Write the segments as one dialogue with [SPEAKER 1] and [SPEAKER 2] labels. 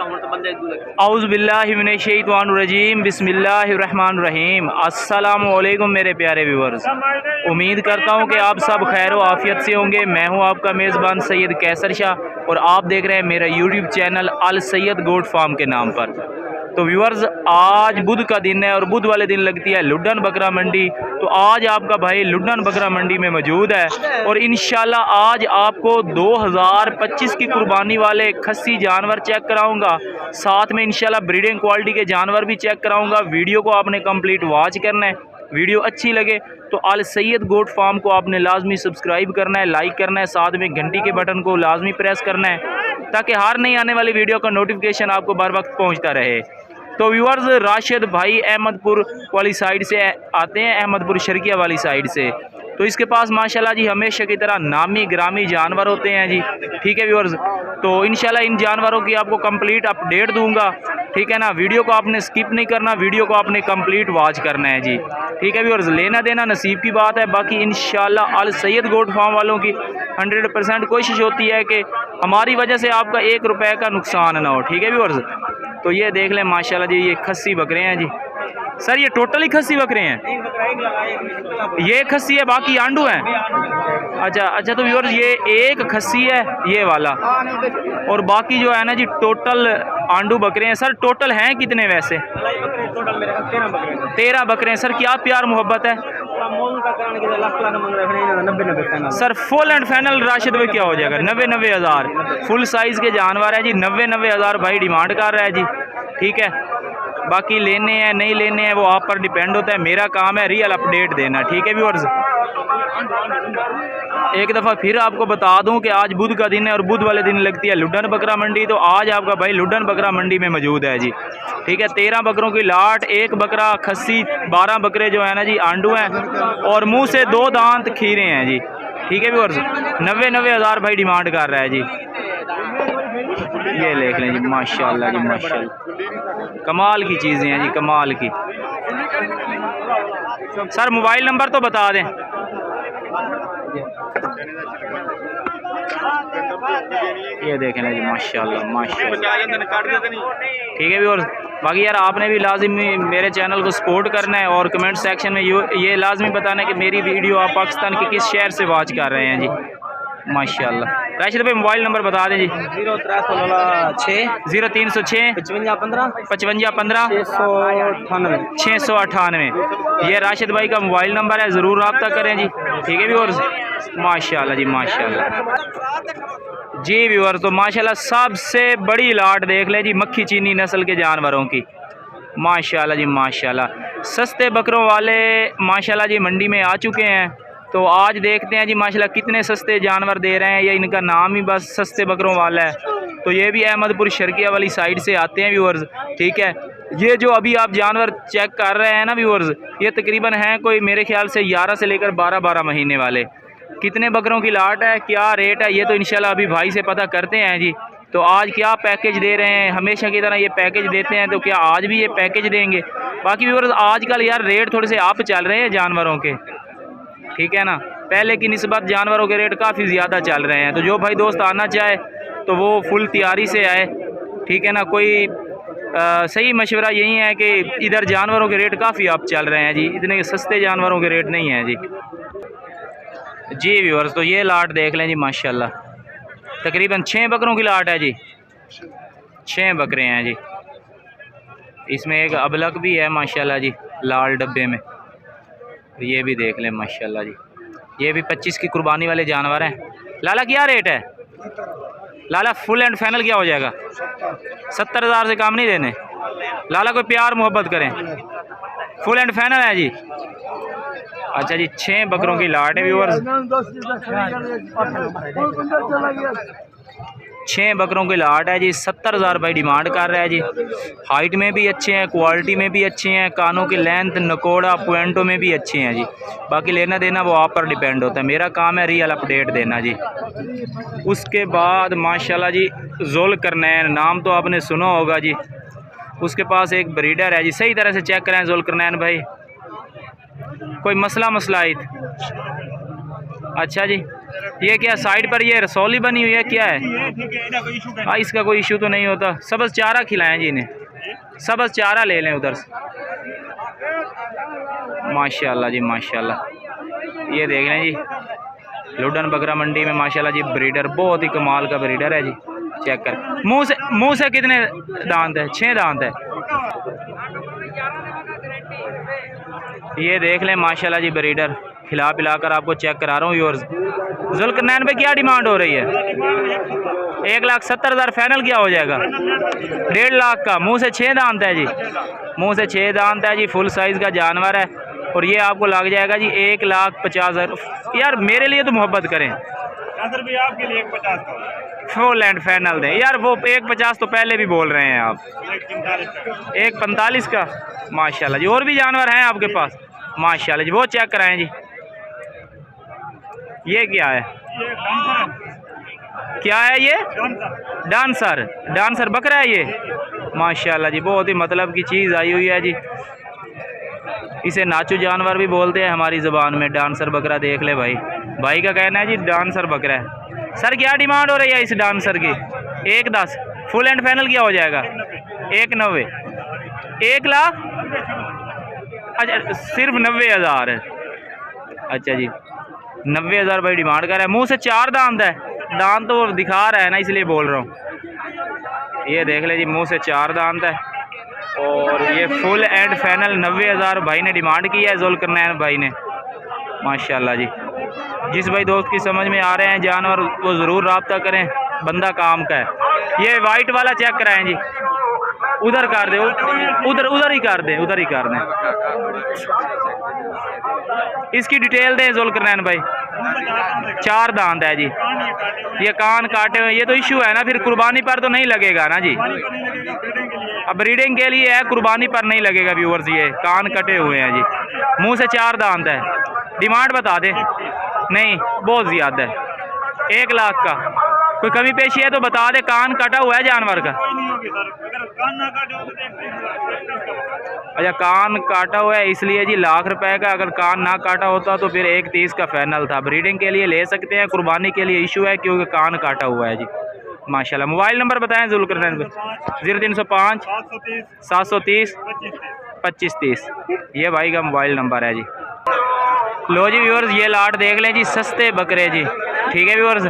[SPEAKER 1] औज़ु बिल्लाहि मिनश शैतानिर रजीम बिस्मिल्लाहिर्रहमानिर्रहीम। अस्सलामु अलैकुम मेरे प्यारे व्यूअर्स, उम्मीद करता हूँ कि आप सब खैर व आफियत से होंगे। मैं हूँ आपका मेज़बान सैयद कैसर शाह और आप देख रहे हैं मेरा यूट्यूब चैनल अल सैयद गोट फार्म के नाम पर। तो व्यूअर्स, आज बुध का दिन है और बुध वाले दिन लगती है लुड्डन बकरा मंडी। तो आज आपका भाई लुड्डन बकरा मंडी में मौजूद है और इंशाल्लाह आज आपको 2025 की कुर्बानी वाले खस्सी जानवर चेक कराऊंगा, साथ में इंशाल्लाह ब्रीडिंग क्वालिटी के जानवर भी चेक कराऊंगा। वीडियो को आपने कंप्लीट वॉच करना है। वीडियो अच्छी लगे तो अल सैयद गोट फार्म को आपने लाजमी सब्सक्राइब करना है, लाइक करना है, साथ में घंटी के बटन को लाजमी प्रेस करना है ताकि हर नई आने वाली वीडियो का नोटिफिकेशन आपको बर वक्त पहुँचता रहे। तो व्यूअर्स, राशिद भाई अहमदपुर वाली साइड से आते हैं, अहमदपुर शर्किया वाली साइड से। तो इसके पास माशाल्लाह जी हमेशा की तरह नामी ग्रामी जानवर होते हैं जी। ठीक है व्यूअर्स, तो इंशाल्लाह इन जानवरों की आपको कंप्लीट अपडेट दूंगा। ठीक है ना, वीडियो को आपने स्किप नहीं करना, वीडियो को आपने कंप्लीट वॉच करना है जी। ठीक है व्यूअर्स, लेना देना नसीब की बात है। बाकी इंशाल्लाह अल सैयद गोट फार्म वालों की 100% कोशिश होती है कि हमारी वजह से आपका 1 रुपये का नुकसान ना हो। ठीक है व्यूअर्स, तो ये देख लें माशाल्लाह जी, ये खस्सी बकरे हैं जी। सर ये टोटल ही खस्सी बकरे हैं? ये खस्सी है, बाकी आंडू हैं? अच्छा, तो व्यूअर्स ये एक खस्सी है ये वाला और बाकी जो है ना जी टोटल आंडू बकरे हैं। सर टोटल हैं कितने वैसे? 13 बकरे हैं। सर क्या प्यार मोहब्बत है? Sir full and final Rashid भाई क्या हो जाएगा? 90 हज़ार फुल साइज़ के जानवर है जी। 90 हज़ार भाई डिमांड कर रहा है जी। ठीक है, बाकी लेने हैं नहीं लेने हैं वो आप पर डिपेंड होता है। मेरा काम है रियल अपडेट देना। ठीक है व्यूअर्स, एक दफ़ा फिर आपको बता दूं कि आज बुध का दिन है और बुध वाले दिन लगती है लुड्डन बकरा मंडी। तो आज आपका भाई लुड्डन बकरा मंडी में मौजूद है जी। ठीक है, 13 बकरों की लाट, 1 बकरा खस्सी, 12 बकरे जो है ना जी आंडू हैं और मुंह से 2 दांत खीरे हैं जी। ठीक है व्यूअर्स, 90 हज़ार भाई डिमांड कर रहा है जी। ये देख लें जी माशाल्लाह जी, माशाल्लाह कमाल की चीज़ें हैं जी, कमाल की। सर मोबाइल नंबर तो बता दें। ये देखें ना जी माशाल्लाह माशाल्लाह। ठीक है व्यूअर्स, बाकी यार आपने भी लाजिमी मेरे चैनल को सपोर्ट करना है और कमेंट सेक्शन में ये लाजमी बताना है कि मेरी वीडियो आप पाकिस्तान के किस शहर से वॉच कर रहे हैं जी। माशाल्लाह। राशिद भाई मोबाइल नंबर बता दें जी। 0306 5515 698। ये राशिद भाई का मोबाइल नंबर है, ज़रूर रब्ता करें जी। ठीक है व्यूअर्स, माशाल्लाह जी माशाल्लाह जी। व्यूअर्स, तो माशाल्लाह सबसे बड़ी लाट देख लें जी मक्खी चीनी नस्ल के जानवरों की। माशाल्लाह जी माशाल्लाह। सस्ते बकरों वाले माशाल्लाह जी मंडी में आ चुके हैं। तो आज देखते हैं जी माशाल्लाह कितने सस्ते जानवर दे रहे हैं। या इनका नाम ही बस सस्ते बकरों वाला है। तो ये भी अहमदपुर शर्किया वाली साइड से आते हैं व्यूअर्स। ठीक है, ये जो अभी आप जानवर चेक कर रहे हैं ना व्यूअर्स, ये तकरीबन हैं कोई मेरे ख्याल से 11 से लेकर 12 महीने वाले। कितने बकरों की लाट है, क्या रेट है, ये तो इंशाल्लाह अभी भाई से पता करते हैं जी। तो आज क्या पैकेज दे रहे हैं? हमेशा की तरह ये पैकेज देते हैं, तो क्या आज भी ये पैकेज देंगे? बाकी व्यूअर्स आजकल यार रेट थोड़े से अप चल रहे हैं जानवरों के। ठीक है ना, पहले की निस्बत जानवरों के रेट काफ़ी ज़्यादा चल रहे हैं। तो जो भाई दोस्त आना चाहे तो वो फुल तैयारी से आए। ठीक है ना, कोई सही मशवरा यही है कि इधर जानवरों के रेट काफ़ी अप चल रहे हैं जी, इतने सस्ते जानवरों के रेट नहीं हैं जी। जी व्यूअर्स, तो ये लाट देख लें जी माशाल्लाह, तकरीबन 6 बकरों की लाट है जी। 6 बकरे हैं जी। इसमें एक अबलक भी है माशाल्लाह जी लाल डब्बे में। ये भी देख लें माशाल्लाह जी, ये भी 25 की कुर्बानी वाले जानवर हैं। लाला क्या रेट है? लाला फुल एंड फाइनल क्या हो जाएगा? 70 हज़ार से काम नहीं देने? लाला कोई प्यार मोहब्बत करें, फुल एंड फाइनल है जी। अच्छा जी, 6 बकरों की लाट है व्यूअर्स। 6 बकरों की लाट है जी। 70 हज़ार भाई डिमांड कर रहा है जी। हाइट में भी अच्छे हैं, क्वालिटी में भी अच्छे हैं, कानों की लेंथ नकोड़ा पॉइंटों में भी अच्छे हैं जी। बाकी लेना देना वो आप पर डिपेंड होता है। मेरा काम है रियल अपडेट देना जी। उसके बाद माशाल्लाह जी ज़ुल्करनैन, नाम तो आपने सुना होगा जी। उसके पास एक ब्रीडर है जी, सही तरह से चेक करें ज़ुल्करनैन भाई, कोई मसला मसलाइत? अच्छा जी, ये क्या साइड पर ये रसौली बनी हुई है, क्या है? हाँ, इसका कोई इशू तो नहीं होता। सबज चारा खिलाएं जी इन्हें, सबज चारा ले लें उधर से। माशाल्लाह जी माशाल्लाह, ये देख लें जी लुडन बकरा मंडी में माशाल्लाह जी ब्रीडर, बहुत ही कमाल का ब्रीडर है जी। चेक कर, मुंह से कितने दांत है? 6 दांत है। ये देख लें माशाल्लाह जी ब्रीडर, खिला पिला कर आपको चेक करा रहा हूँ व्यूअर्स। जुल्करनैन पे क्या डिमांड हो रही है? 1,70,000 फाइनल क्या हो जाएगा? 1.5 लाख का। मुंह से 6 दांत है जी, मुंह से 6 दांत है जी, फुल साइज़ का जानवर है। और ये आपको लग जाएगा जी 1,50,000। यार मेरे लिए तो मोहब्बत करें,
[SPEAKER 2] आपके लिए 1,50 का
[SPEAKER 1] फुल एंड फाइनल दें यार। वो 1,50 तो पहले भी बोल रहे हैं आप। 1,45 का माशाल्लाह जी। और भी जानवर हैं आपके पास माशाल्लाह जी, वो चेक कराएं जी। ये क्या है? क्या है ये? डांसर, डांसर बकरा है ये माशाल्लाह जी, बहुत ही मतलब की चीज़ आई हुई है जी। इसे नाचू जानवर भी बोलते हैं हमारी ज़ुबान में। डांसर बकरा देख ले भाई, भाई का कहना है जी डांसर बकरा है। सर क्या डिमांड हो रही है इस डांसर की? 1,10। फुल एंड फाइनल क्या हो जाएगा? 1,90। 1 लाख? अच्छा सिर्फ 90,000 है। अच्छा जी 90,000 भाई डिमांड कर रहा है। मुंह से 4 दांत है, दांत तो दिखा रहा है ना इसलिए बोल रहा हूँ। ये देख ले जी मुंह से 4 दांत है। और ये फुल एंड फाइनल 90,000 भाई ने डिमांड की है, जुल्करनैन भाई ने माशाल्लाह जी। जिस भाई दोस्त की समझ में आ रहे हैं जानवर वो ज़रूर रब्ता करें, बंदा काम का है। ये वाइट वाला चेक कराएं जी, उधर कर दे, उधर ही कर दें, उधर ही कर दें। इसकी डिटेल दें जुल्करनैन भाई। 4 दांत है जी, ये कान काटे हुए। ये तो इशू है ना, फिर कुर्बानी पर तो नहीं लगेगा ना जी। अब ब्रीडिंग के लिए है, कुर्बानी पर नहीं लगेगा व्यूअर्स। ये कान कटे हुए हैं जी, मुंह से 4 दांत है। डिमांड बता दे। नहीं बहुत ज़्यादा है, 1 लाख का। कोई कमी पेशी है तो बता दे। कान कटा हुआ है जानवर का। अच्छा कान काटा हुआ है इसलिए जी 1 लाख रुपए का। अगर कान ना काटा होता तो फिर 1,30 का फाइनल था। ब्रीडिंग के लिए ले सकते हैं, कुर्बानी के लिए इशू है क्योंकि कान काटा हुआ है जी माशाल्लाह। मोबाइल नंबर बताएं जुल्करनैन पे। 0305 730 2530, ये भाई का मोबाइल नंबर है जी। लो जी व्यूअर्स, ये लाट देख लें जी, सस्ते बकरे जी। ठीक है व्यूअर्स,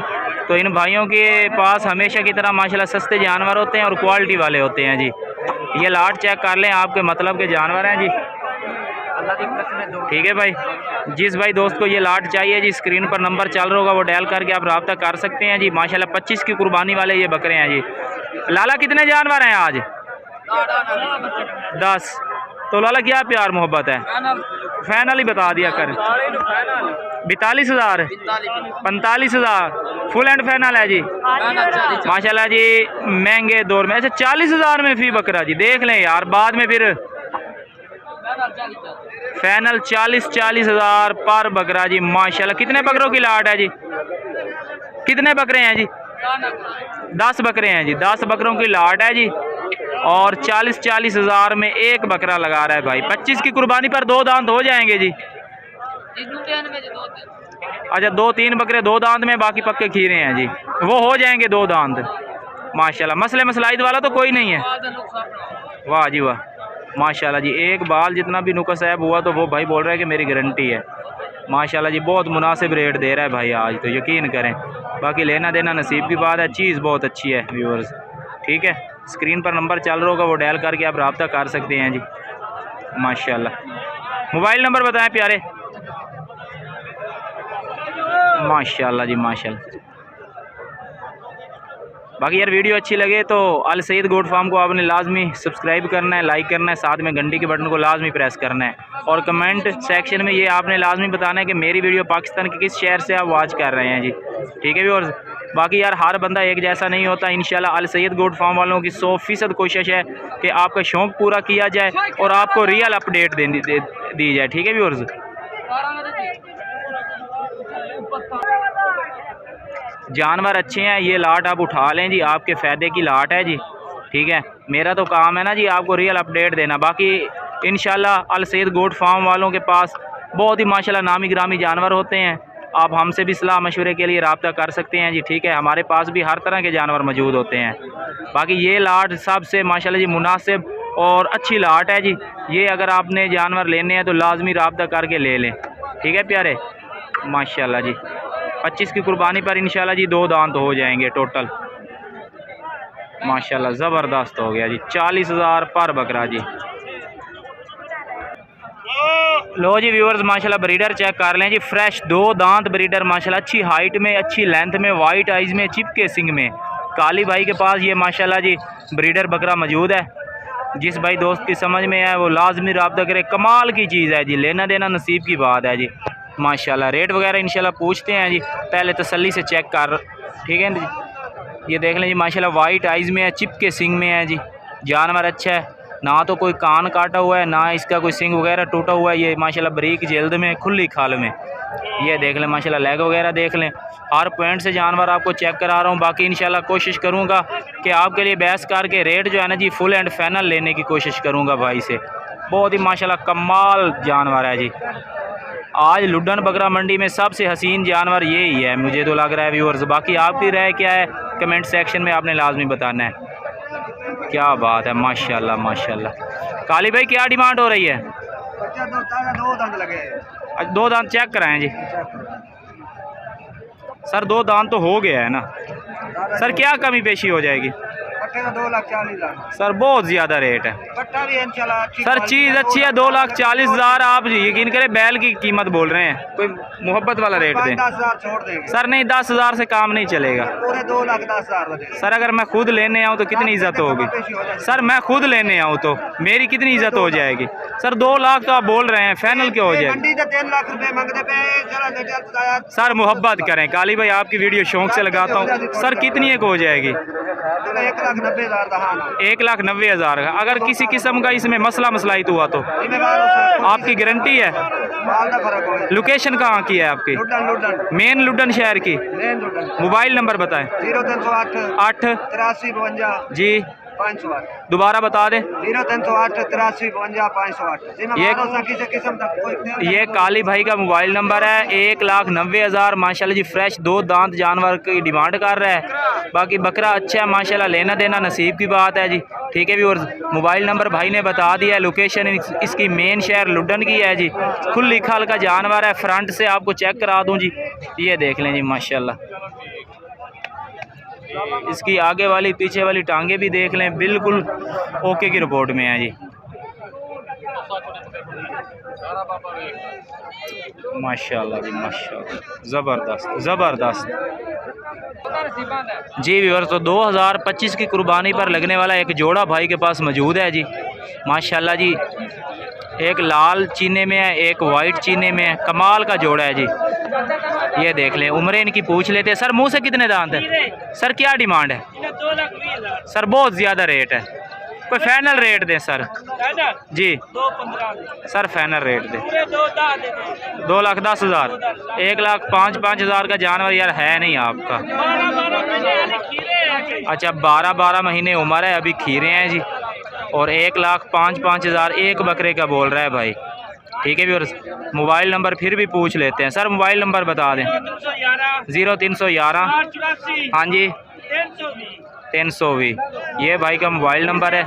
[SPEAKER 1] तो इन भाइयों के पास हमेशा की तरह माशाल्लाह सस्ते जानवर होते हैं और क्वालिटी वाले होते हैं जी। ये लाट चेक कर लें, आपके मतलब के जानवर हैं जी। ठीक है भाई, जिस भाई दोस्त को ये लाट चाहिए जी, स्क्रीन पर नंबर चल रहा होगा वो डायल करके आप रब्ता कर सकते हैं जी। माशाल्लाह 25 की कुर्बानी वाले ये बकरे हैं जी। लाला कितने जानवर हैं आज? 10। तो लाला क्या प्यार मोहब्बत है? फाइनल ही बता दिया कर। 42,000 45,000 फुल एंड फाइनल है जी माशाल्लाह जी। महंगे दौर में ऐसे 40,000 में फी बकरा जी। देख लें यार बाद में फिर फाइनल 40,000 पर बकरा जी माशाल्लाह। कितने बकरों की लाट है जी? कितने बकरे हैं जी? 10 बकरे हैं जी। 10 बकरों की लाट है जी और 40,000 में एक बकरा लगा रहा है भाई। 25 की कुर्बानी पर 2 दांत हो जाएंगे जी। अच्छा 2-3 बकरे 2 दांत में, बाकी पक्के खीरे हैं जी, वो हो जाएंगे 2 दांत माशाल्लाह। मसले मसलाइद वाला तो कोई नहीं है। वाह जी वाह माशाल्लाह जी। एक बाल जितना भी नुकस ऐब हुआ तो वो भाई बोल रहा है कि मेरी गारंटी है माशाल्लाह जी। बहुत मुनासिब रेट दे रहा है भाई आज, तो यकीन करें। बाकी लेना देना नसीब की बात है, चीज़ बहुत अच्छी है व्यूअर्स। ठीक है, स्क्रीन पर नंबर चल रहा होगा वो डायल करके आप रब्ता कर सकते हैं जी माशाल्लाह। मोबाइल नंबर बताएं प्यारे। माशाल्लाह जी माशाल्लाह। बाकी यार वीडियो अच्छी लगे तो अल सईद गोट फार्म को आपने लाजमी सब्सक्राइब करना है, लाइक करना है, साथ में घंटी के बटन को लाजमी प्रेस करना है और कमेंट सेक्शन में ये आपने लाजमी बताना है कि मेरी वीडियो पाकिस्तान के किस शहर से आप वॉच कर रहे हैं जी। ठीक है व्यूअर्स, बाकी यार हर बंदा एक जैसा नहीं होता। इंशाल्लाह अल सईद गोट फार्म वालों की 100% कोशिश है कि आपका शौक़ पूरा किया जाए और आपको रियल अपडेट दी जाए। ठीक है व्यूअर्स, जानवर अच्छे हैं, ये लाट आप उठा लें जी, आपके फ़ायदे की लाट है जी। ठीक है, मेरा तो काम है ना जी आपको रियल अपडेट देना। बाकी इंशाल्लाह अल सईद गोट फार्म वालों के पास बहुत ही माशाल्लाह नामी ग्रामी जानवर होते हैं। आप हमसे भी सलाह मशवरे के लिए रब्ता कर सकते हैं जी। ठीक है, हमारे पास भी हर तरह के जानवर मौजूद होते हैं। बाकी ये लाट सबसे माशाल्लाह जी मुनासिब और अच्छी लाट है जी। ये अगर आपने जानवर लेने हैं तो लाजमी रब्ता करके ले लें। ठीक है प्यारे, माशाल्लाह जी 25 की कुर्बानी पर इंशाल्लाह जी 2 दांत हो जाएंगे टोटल। माशाल्लाह ज़बरदस्त हो गया जी। 40,000 पर बकरा जी। लो जी व्यूअर्स, माशाल्लाह ब्रीडर चेक कर लें जी। फ्रेश 2 दांत ब्रीडर माशाल्लाह, अच्छी हाइट में, अच्छी लेंथ में, वाइट आइज़ में, चिपके सिंग में। काली भाई के पास ये माशाल्लाह जी ब्रीडर बकरा मौजूद है। जिस भाई दोस्त की समझ में है वो लाजमी रब्ता करे। कमाल की चीज़ है जी, लेना देना नसीब की बात है जी। माशाल्लाह रेट वगैरह इंशाल्लाह पूछते हैं जी, पहले तसल्ली से चेक कर। ठीक है जी, ये देख लें जी माशाल्लाह वाइट आइज़ में है, चिपके सिंग में है जी। जानवर अच्छा है, ना तो कोई कान काटा हुआ है, ना इसका कोई सिंग वगैरह टूटा हुआ है। ये माशाल्लाह बरीक जल्द में, खुली खाल में। ये देख लें माशाल्लाह लेग वगैरह देख लें। हर पॉइंट से जानवर आपको चेक करा रहा हूँ। बाकी इंशाल्लाह कोशिश करूँगा कि आपके लिए बहस करके रेट जो है ना जी फुल एंड फाइनल लेने की कोशिश करूँगा भाई से। बहुत ही माशाल्लाह कमाल जानवर है जी। आज लुड्डन बकरा मंडी में सबसे हसीन जानवर यही है, मुझे तो लग रहा है व्यूअर्स। बाकी आपकी राय क्या है कमेंट सेक्शन में आपने लाजमी बताना है। क्या बात है, माशाल्लाह माशाल्लाह। काली भाई क्या डिमांड हो रही है? 2 दांत चेक कराएं जी सर। 2 दांत तो हो गया है ना सर, क्या कमी पेशी हो जाएगी?
[SPEAKER 2] 2,40,000
[SPEAKER 1] सर बहुत ज़्यादा रेट है सर। चीज़ अच्छी है, 2,40,000। आप यकीन करें बैल की कीमत बोल रहे हैं, कोई मोहब्बत वाला रेट दें
[SPEAKER 2] 10,000 छोड़ देंगे
[SPEAKER 1] सर। नहीं 10,000 से काम नहीं चलेगा
[SPEAKER 2] पूरे 2,10,000
[SPEAKER 1] सर। अगर मैं खुद लेने आऊँ तो कितनी इज्जत होगी सर? मैं खुद लेने आऊँ तो मेरी कितनी इज्जत हो जाएगी सर? 2 लाख तो आप बोल रहे हैं, फाइनल क्या हो जाएगी
[SPEAKER 2] 3 लाख रुपए मांगते पे
[SPEAKER 1] सर? मोहब्बत करें काली भाई, आपकी वीडियो शौक से लगाता हूँ सर। कितनी एक हो जाएगी? 1,90,000 का। अगर किसी किस्म का इसमें मसलाइत हुआ तो आपकी गारंटी है? लोकेशन कहाँ की है आपकी? मेन लुड्डन शहर की। मोबाइल नंबर बताएं।
[SPEAKER 2] 0308
[SPEAKER 1] 8
[SPEAKER 2] 83
[SPEAKER 1] जी
[SPEAKER 2] 508
[SPEAKER 1] दोबारा बता दें।
[SPEAKER 2] 0308 83 508।
[SPEAKER 1] ये काली भाई का मोबाइल नंबर है। 1,90,000 माशाल्लाह जी। फ्रेश 2 दांत जानवर की डिमांड कर रहा है। बाकी बकरा अच्छा है माशाल्लाह, लेना देना नसीब की बात है जी। ठीक है भी। और मोबाइल नंबर भाई ने बता दिया है। लोकेशन इसकी मेन शहर लुड्डन की है जी। खुली खाल का जानवर है। फ्रंट से आपको चेक करा दूँ जी, ये देख लें जी माशाल्लाह। इसकी आगे वाली पीछे वाली टांगे भी देख लें, बिल्कुल ओके की रिपोर्ट में है जी। माशाल्लाह जी माशाल्लाह, ज़बरदस्त ज़बरदस्त जी व्यूअर्स। तो 2025 की कुर्बानी पर लगने वाला एक जोड़ा भाई के पास मौजूद है जी माशाल्लाह जी। एक लाल चीने में है, एक वाइट चीने में है। कमाल का जोड़ा है जी। ये देख लें, उम्रें इनकी पूछ लेते हैं सर। मुंह से कितने दांत है सर? क्या डिमांड है?
[SPEAKER 2] 2,20,000
[SPEAKER 1] सर बहुत ज़्यादा रेट है, कोई फाइनल रेट दें सर जी।
[SPEAKER 2] 2,15
[SPEAKER 1] सर फाइनल रेट दें।
[SPEAKER 2] 2,10,000
[SPEAKER 1] 1,05,000 का जानवर यार है नहीं आपका।
[SPEAKER 2] 12
[SPEAKER 1] अच्छा 12 महीने उम्र है, अभी खीरे हैं जी। और 1,05,000 एक बकरे का बोल रहा है भाई। ठीक है भी। और मोबाइल नंबर फिर भी पूछ लेते हैं सर। मोबाइल नंबर बता दें। 0311 हाँ जी 320। ये भाई का मोबाइल नंबर है।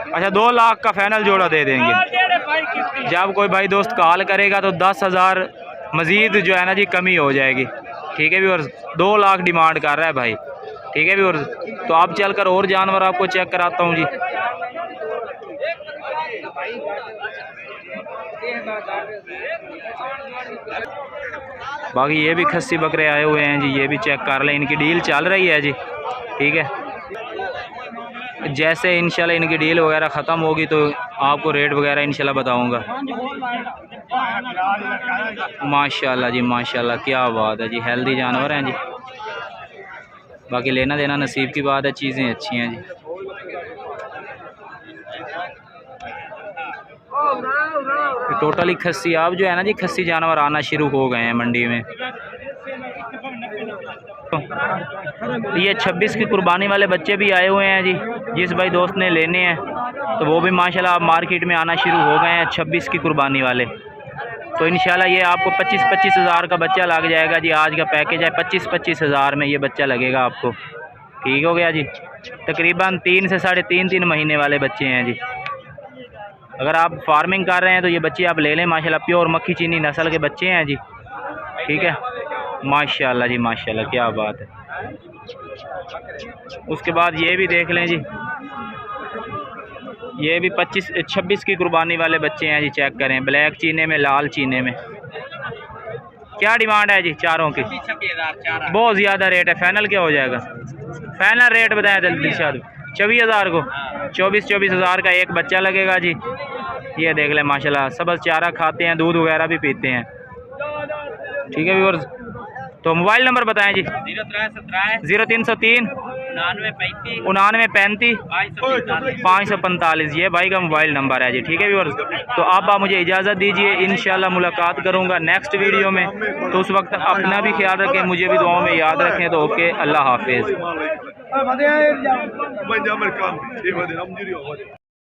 [SPEAKER 1] अच्छा 2 लाख का फाइनल जोड़ा दे देंगे। जब कोई भाई दोस्त कॉल करेगा तो 10,000 मज़ीद जो है ना जी कमी हो जाएगी। ठीक है भी। और 2 लाख डिमांड कर रहा है भाई। ठीक है भी। और तो आप चलकर और जानवर आपको चेक कराता हूँ जी। बाकी ये भी खस्सी बकरे आए हुए हैं जी, ये भी चेक कर लें। इनकी डील चल रही है जी। ठीक है, जैसे इंशाल्लाह इनकी डील वगैरह ख़त्म होगी तो आपको रेट वगैरह इंशाल्लाह बताऊंगा। माशाल्लाह जी माशाल्लाह, क्या बात है जी। हेल्दी जानवर हैं जी। बाकी लेना देना नसीब की बात है, चीज़ें अच्छी हैं जी। टोटली खस्सी आप जो है ना जी, खस्सी जानवर आना शुरू हो गए हैं मंडी में। ये 26 की कुर्बानी वाले बच्चे भी आए हुए हैं जी। जिस भाई दोस्त ने लेने हैं तो वो भी माशाल्लाह मार्केट में आना शुरू हो गए हैं 26 की कुर्बानी वाले। तो इंशाल्लाह ये आपको 25-25 हज़ार का बच्चा लग जाएगा जी। आज का पैकेज है 25-25 हज़ार में ये बच्चा लगेगा आपको। ठीक हो गया जी। तकरीबन 3 से 3.5 महीने वाले बच्चे हैं जी। अगर आप फार्मिंग कर रहे हैं तो ये बच्चे आप ले लें। माशाल्लाह प्योर मक्खी चीनी नस्ल के बच्चे हैं जी। ठीक है, माशाल्लाह जी माशाल्लाह, क्या बात है। उसके बाद ये भी देख लें जी, ये भी 25-26 की कुर्बानी वाले बच्चे हैं जी। चेक करें, ब्लैक चीने में, लाल चीने में। क्या डिमांड है जी चारों की?
[SPEAKER 2] 26,000।
[SPEAKER 1] बहुत ज़्यादा रेट है, फाइनल क्या हो जाएगा? फाइनल रेट बताएं जल्दी से। 24,000 को 24 हज़ार का एक बच्चा लगेगा जी। ये देख लें माशाल्लाह, सबज चारा खाते हैं, दूध वगैरह भी पीते हैं। ठीक है व्यूअर्स, तो मोबाइल नंबर बताएं जी। 0303 9935 545, ये भाई का मोबाइल नंबर है जी। ठीक है व्यूअर्स, तो आप मुझे इजाज़त दीजिए, इंशाल्लाह मुलाकात करूँगा नेक्स्ट वीडियो में। तो उस वक्त अपना भी ख्याल रखें, मुझे भी दुआओं में याद रखें। तो ओके, अल्लाह हाफिज़।